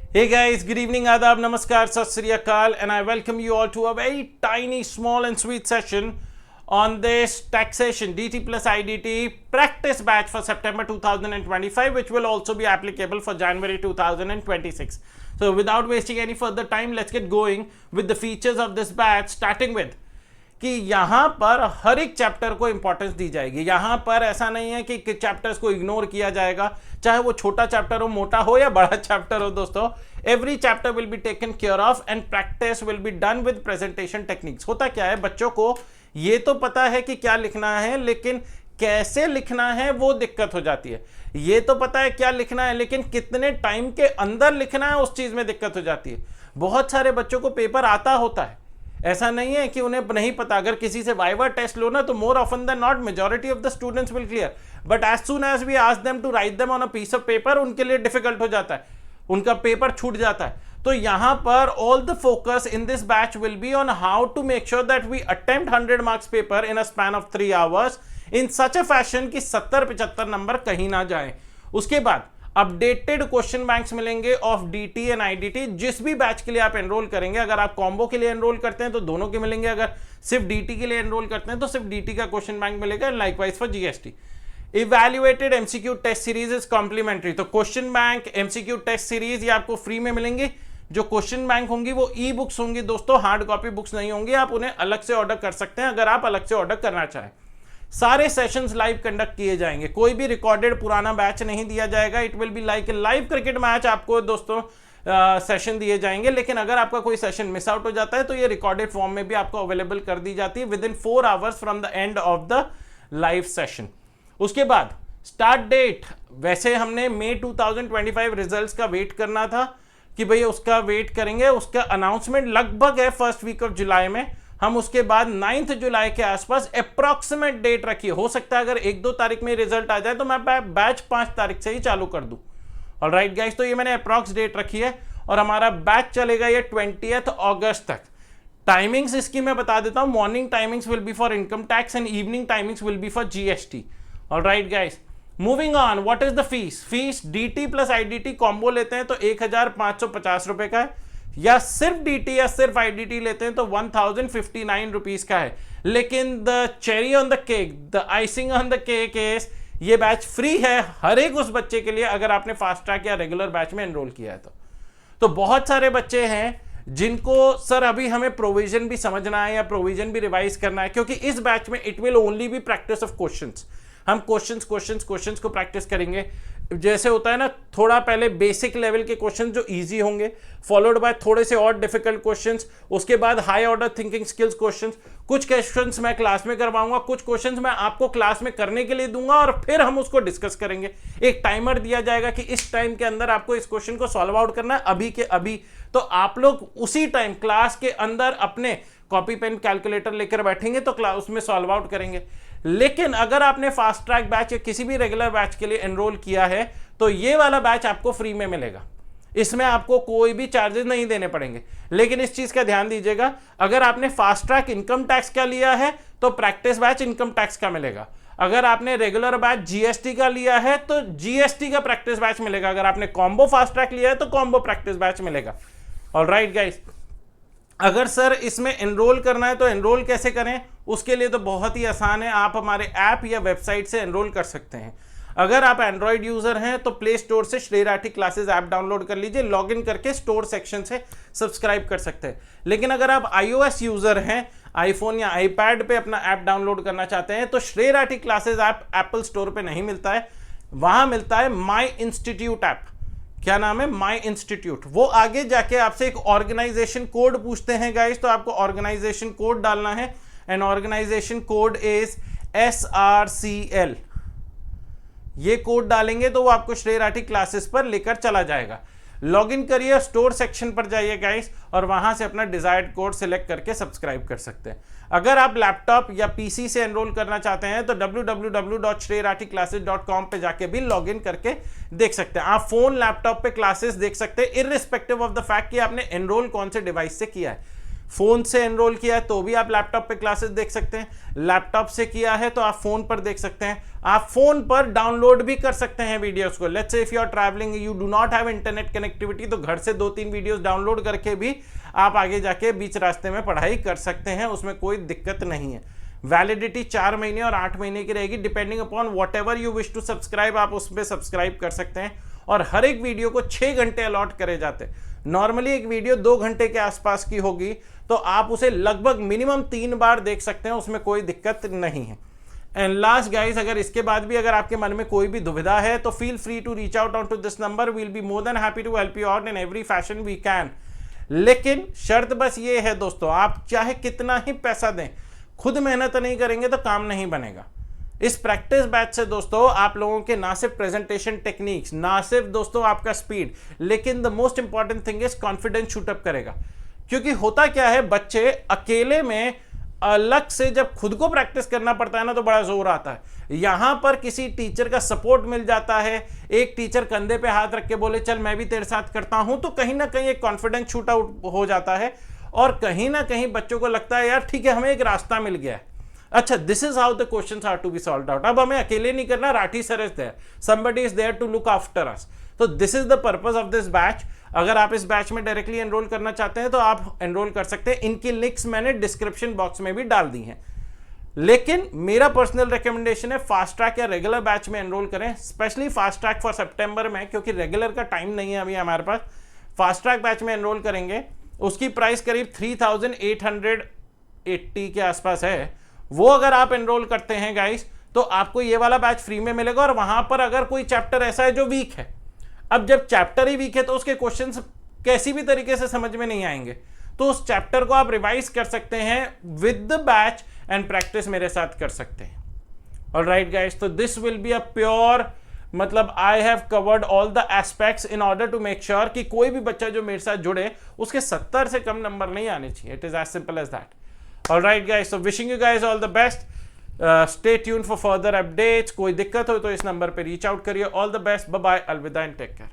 Hey guys, good evening, Adab, Namaskar, Sat Sri Akal, and I welcome you all to a very tiny, small and sweet session on this taxation DT plus IDT practice batch for September 2025, which will also be applicable for January 2026. So without wasting any further time, let's get going with the features of this batch, starting with कि यहाँ पर हर एक chapter को importance दी जाएगी। यहाँ पर ऐसा नहीं है कि चैप्टर्स को इग्नोर किया जाएगा, चाहे वो छोटा चैप्टर हो, मोटा हो या बड़ा चैप्टर हो। दोस्तों, every chapter will be taken care of and practice will be done with presentation techniques. होता क्या है, बच्चों को ये तो पता है कि क्या लिखना है, लेकिन कैसे लिखना है वो दिक्कत हो जाती है। ये तो पता है क्या लिखना है, लेकिन कितने टाइम के अंदर लिखना है उस चीज में दिक्कत हो जाती है। बहुत सारे बच्चों को पेपर आता होता है, ऐसा नहीं है कि उन्हें नहीं पता। अगर किसी से वाइवा टेस्ट लो ना, तो more often than not majority of the students will clear, but as soon as we ask them to write them on a piece of paper, उनके लिए डिफिकल्ट हो जाता है, उनका पेपर छूट जाता है। तो यहां पर all the focus in this batch will be on how to make sure that we attempt 100 marks paper in a span of 3 hours in such a fashion कि 70-75 नंबर कहीं ना जाए। उसके बाद अपडेटेड क्वेश्चन बैंक्स मिलेंगे of DT and IDT. जिस भी batch के लिए आप एनरोल करेंगे, अगर आप कॉम्बो के लिए एनरोल करते हैं तो दोनों के मिलेंगे, अगर सिर्फ डीटी के लिए एनरोल करते हैं तो सिर्फ डीटी का क्वेश्चन बैंक मिलेगा, and likewise for GST. Evaluated MCQ test series is complimentary. तो question bank, MCQ test series ये आपको फ्री में मिलेंगे। जो क्वेश्चन बैंक होंगी वो ई बुक्स होंगी दोस्तों, हार्ड कॉपी बुक्स नहीं होंगी। आप उन्हें अलग से ऑर्डर कर सकते हैं अगर आप अलग से ऑर्डर करना चाहें। सारे सेशंस लाइव कंडक्ट किए जाएंगे, कोई भी रिकॉर्डेड पुराना बैच नहीं दिया जाएगा। It will be like a live cricket match. आपको दोस्तों सेशन दिए जाएंगे, लेकिन अगर आपका कोई सेशन मिस आउट हो जाता है तो ये रिकॉर्डेड फॉर्म में भी आपको अवेलेबल कर दी जाती है with in 4 hours from the end of the live session. उसके बाद स्टार्ट डेट, वैसे हमने मई 2025 रिजल्ट्स का वेट करना था कि भाई उसका वेट करेंगे, उसका अनाउंसमेंट लगभग है फर्स्ट वीक ऑफ जुलाई में। हम उसके बाद 9 जुलाई के आसपास अप्रॉक्सीमेट डेट रखिए। हो सकता है अगर 1-2 तारीख में रिजल्ट आ जाए तो मैं बैच 5 तारीख से ही चालू कर दूं। ऑलराइट गाइस, तो ये मैंने अप्रॉक्स डेट रखी है और हमारा बैच चलेगा ये 20 अगस्त तक। टाइमिंग्स इसकी मैं बता देता हूं। Morning timings will be for income tax and evening timings will be for GST. Alright guys, moving on, what is the fees? Fees DT plus IDT combo लेते हैं तो 1550 रुपए का है, या सिर्फ डीटी या सिर्फ आईडीटी लेते हैं तो 1059 रुपीज का है। लेकिन the cherry on the cake, the icing on the cake is ये बैच फ्री है हर एक उस बच्चे के लिए अगर आपने फास्ट ट्रैक या रेगुलर बैच में एनरोल किया है तो बहुत सारे बच्चे हैं जिनको सर अभी हमें प्रोविजन भी समझना है या प्रोविजन भी रिवाइज करना है, क्योंकि इस बैच में it will only be practice of questions. हम क्वेश्चंस को प्रैक्टिस करेंगे। जैसे होता है ना, थोड़ा पहले बेसिक लेवल के क्वेश्चंस जो इजी होंगे, फॉलोड बाय थोड़े से और डिफिकल्ट क्वेश्चंस, उसके बाद high order thinking skills questions. कुछ क्वेश्चंस मैं क्लास में करवाऊंगा, कुछ क्वेश्चंस मैं आपको क्लास में करने के लिए दूंगा और फिर हम उसको डिस्कस करेंगे। एक टाइमर दिया जाएगा कि इस टाइम के अंदर आपको इस क्वेश्चन को सॉल्व आउट करना है, अभी के अभी। तो आप लोग उसी टाइम क्लास के अंदर अपने कॉपी पेन कैलकुलेटर लेकर बैठेंगे तो क्लास उसमें सॉल्व आउट करेंगे। लेकिन अगर आपने फास्ट ट्रैक बैच या किसी भी रेगुलर बैच के लिए एनरोल किया है तो ये वाला बैच आपको फ्री में मिलेगा, इसमें आपको कोई भी चार्जेस नहीं देने पड़ेंगे। लेकिन इस चीज का ध्यान दीजिएगा, अगर आपने फास्ट ट्रैक इनकम टैक्स का लिया है तो प्रैक्टिस बैच इनकम टैक्स का मिलेगा। अगर आपने रेगुलर बैच जीएसटी का लिया है तो जीएसटी का प्रैक्टिस बैच मिलेगा। अगर आपने कॉम्बो फास्ट ट्रैक लिया है तो कॉम्बो प्रैक्टिस बैच मिलेगा। ऑलराइट गाइस, अगर सर इसमें एनरोल करना है तो एनरोल कैसे करें? उसके लिए तो बहुत ही आसान है, आप हमारे ऐप या वेबसाइट से एनरोल कर सकते हैं। अगर आप एंड्रॉइड यूजर हैं तो प्ले स्टोर से Shri Rathi classes app download कर लीजिए, लॉगिन करके स्टोर सेक्शन से सब्सक्राइब कर सकते हैं। लेकिन अगर आप आईओएस यूजर हैं, आईफोन या आईपैड पे अपना ऐप डाउनलोड करना चाहते हैं तो Shri Rathi classes app Apple store पे नहीं मिलता है, वहां मिलता है माई इंस्टीट्यूट ऐप। क्या नाम है? माई इंस्टीट्यूट। वो आगे जाके आपसे एक ऑर्गेनाइजेशन कोड पूछते हैं गाइस, तो आपको ऑर्गेनाइजेशन कोड डालना है and organization code is SRCL। ये कोड डालेंगे तो वो आपको श्री राठी क्लासेस पर लेकर चला जाएगा। लॉगिन करिए, स्टोर सेक्शन पर जाइए गाइस और वहां से अपना डिजायर्ड कोड सिलेक्ट करके सब्सक्राइब कर सकते हैं। अगर आप लैपटॉप या पीसी से एनरोल करना चाहते हैं तो www.srirati-classes.com पे जाके भी लॉगिन करके देख सकते हैं। आप फोन लैपटॉप पे क्लासेस देख सकते हैं इररिस्पेक्टिव ऑफ द फैक्ट कि आपने एनरोल कौन से डिवाइस से किया है। फोन से एनरोल किया है तो भी आप लैपटॉप पे क्लासेस देख सकते हैं, लैपटॉप से किया है तो आप फोन पर देख सकते हैं, आप फोन पर डाउनलोड भी कर सकते हैं वीडियोस को। Let's say if you are travelling, you do not have internet connectivity, तो घर से 2-3 वीडियोस डाउनलोड करके भी आप आगे जाके बीच रास्ते में पढ़ाई कर सकते हैं, उसमें कोई दिक्कत नहीं है। वैलिडिटी 4 महीने और 8 महीने की रहेगी, depending upon whatever you wish to subscribe, आप उस पर सब्सक्राइब कर सकते हैं। और हर एक वीडियो को 6 घंटे अलॉट करे जाते हैं। नॉर्मली एक वीडियो 2 घंटे के आसपास की होगी, तो आप उसे लगभग मिनिमम 3 बार देख सकते हैं, उसमें कोई दिक्कत नहीं है। एंड लास्ट गाइस, अगर इसके बाद भी अगर आपके मन में कोई भी दुविधा है तो feel free to reach out on to this number, we'll be more than happy to help you out in every fashion we can. लेकिन शर्त बस ये है दोस्तों, आप चाहे कितना ही पैसा दें, खुद मेहनत नहीं करेंगे तो काम नहीं बनेगा। इस प्रैक्टिस बैच से दोस्तों आप लोगों के ना सिर्फ प्रेजेंटेशन टेक्निक्स, ना सिर्फ दोस्तों आपका स्पीड, लेकिन the most important thing is confidence shoot up करेगा। क्योंकि होता क्या है, बच्चे अकेले में अलग से जब खुद को प्रैक्टिस करना पड़ता है ना, तो बड़ा जोर आता है। यहां पर किसी टीचर का सपोर्ट मिल जाता है, एक टीचर कंधे पे हाथ रख के बोले चल मैं भी तेरे साथ करता हूं, तो कहीं ना कहीं एक कॉन्फिडेंस शूट आउट हो जाता है। और कहीं ना कहीं बच्चों को लगता है यार ठीक है, हमें एक रास्ता मिल गया है। अच्छा, this is how the questions are to be solved out. अब हमें अकेले नहीं करना, Rathi sir is there, somebody is there to look after us. तो this is the purpose of this batch. अगर आप इस बैच में डायरेक्टली एनरोल करना चाहते हैं तो आप एनरोल कर सकते हैं, इनकी लिंक्स मैंने डिस्क्रिप्शन बॉक्स में भी डाल दी हैं। लेकिन मेरा पर्सनल रिकमेंडेशन है फास्ट ट्रैक या रेगुलर बैच में एनरोल करें, स्पेशली फास्ट ट्रैक फॉर सितंबर में, क्योंकि रेगुलर का टाइम नहीं है अभी हमारे पास। फास्ट ट्रैक बैच में एनरोल करेंगे, उसकी प्राइस करीब 3880 के आसपास है। वो अगर आप एनरोल करते हैं गाइस, तो आपको ये वाला बैच फ्री में मिलेगा। और वहां पर अगर कोई चैप्टर ऐसा है जो वीक है, अब जब चैप्टर ही वीक है तो उसके क्वेश्चंस कैसी भी तरीके से समझ में नहीं आएंगे, तो उस चैप्टर को आप रिवाइज कर सकते हैं with the batch and practice मेरे साथ कर सकते हैं। ऑलराइट गाइस, तो this will be a pure, मतलब I have covered all the aspects in order to make sure कि कोई भी बच्चा जो मेरे साथ जुड़े उसके 70 से कम नंबर नहीं आने चाहिए। It is as simple as that. Alright guys, so wishing you guys all the best. Stay tune for further updates. कोई दिक्कत हो तो इस नंबर पे रीच आउट करिए। All the best, bye bye, अलविदा एंड टेक केयर।